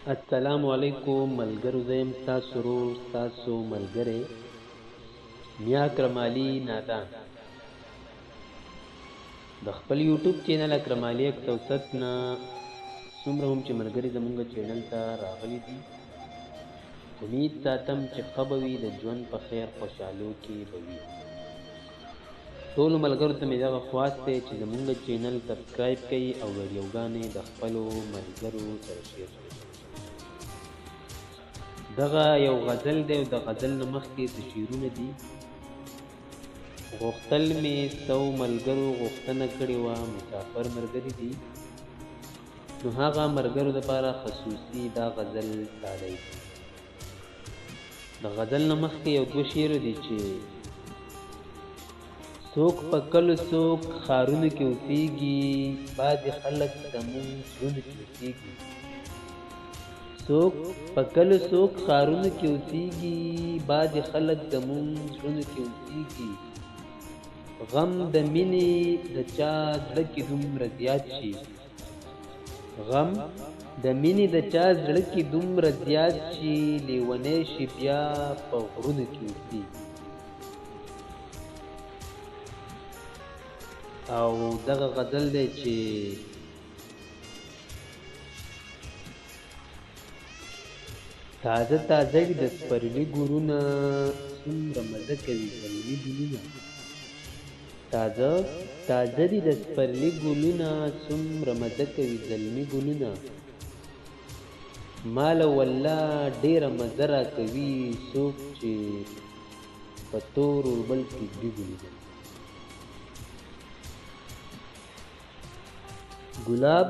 السلام علیکم ملګرو، زه یم ستاسو ورور ستاسو ملګری میا اکرم علي نادان د خپل یوټیوب چینل اکرم علي 107 نه څومره هم چې ملګري زمونږ چینل ته راغلي دي، امید ساتم چې ښه به وي، د ژوند په خیر خوشحالو کې به وي. ټولو ملګرو ته مې دغه خواست دی چې زمونږ چینل سبسکرایب کړئ او ویډیوګانې د خپلو ملګرو سره شیر کړئ. دغه یو غزل دی او د غزل نه مخکې څه شعرونه دي. غوښتل مې 100 ملګرو غوښتنه کړې وه، مسافر ملګري دي، نو هغه ملګرو دپاره خصوصي دا غزل ډالۍ دی. د غزل نه مخکې یو دوه شعر دي چې څوک په کلو څوک ښارونو کې اوسېږي، بعضې خلک زموږ زړونو کې اوسېږي. څوک په کلو څوک ښارونو کې اوسېږي، بعضې خلک زموږ زړونو کې اوسېږي. غم د مینې د چا زړه کې دومره زیات شي، غم د مینې د چا زړه کې دومره زیات شي، لیونی شي بیا په غرونو کې اوسېږي. او دغه غزل دی چې تازه تازه وي د سپرلي ګلونه، څومره مزه کوي زلمي ګلونه. تازه تازه دي د سپرلي ګلونه، څومره مزه کوي زلمي ګلونه. ماله والله ډېره مزه راکوي څوک چې په تور اوربل کې ږدي ګلونه. ګلاب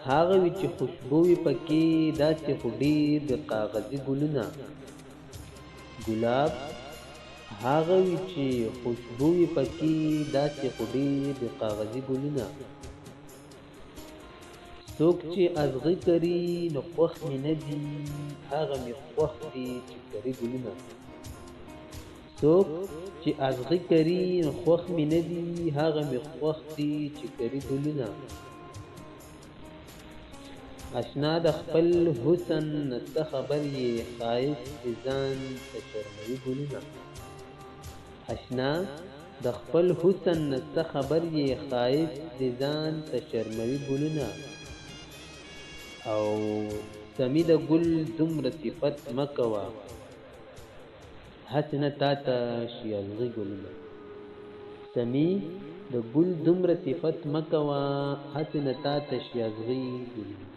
هغه وي چې خوشبو وي پکې، داسې خو ډېر د کاغذي ګلونه. ګلاب هغه وي چې خوشبو وي پکې، داسې خو ډېر د کاغذي ګلونه. څوک چې اغزي کري نو خوښ مې نه دي، هغه مې خوښ دي چې کري ګلونه. څوک چې اغزي کري نو خوښ مې نه دي، هغه مې خوښ دي چې کري ګلونه. اشنا د خپل حسن نه څه خبر یې، ښایست د ځان ته شرموي ګلونه. اشنا د خپل حسن نه څه خبر یې، ښایست د ځان ته شرموي ګلونه. او سمي د ګل دومره صفت مه کوه، هسې نه تا ته شي ازغي ګلونه. سمي د ګل دومره صفت مه کوه، هسې نه تا ته شي ازغي ګلونه.